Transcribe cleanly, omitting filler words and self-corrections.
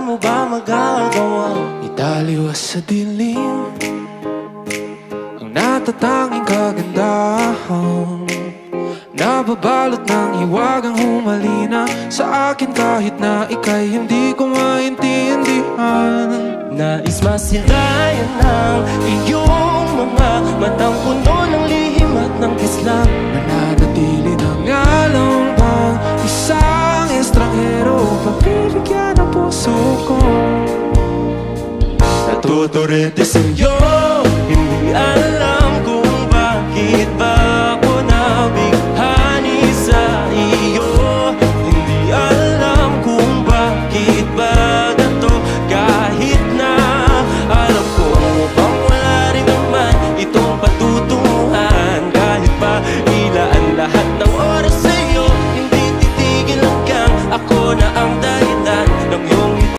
Saan mo ba magagawa? Italiwas sa dilim ang natatanging kagandahan, nababalot ng hiwagang humalina sa akin kahit na ika'y hindi ko maintindihan. Nais masirayan ng iyong mga matang puno ng lihim at ng kislap. Mananatili na nga lang bang isang estranghero papibigyan ang puso ko? Natuturete sa'yo.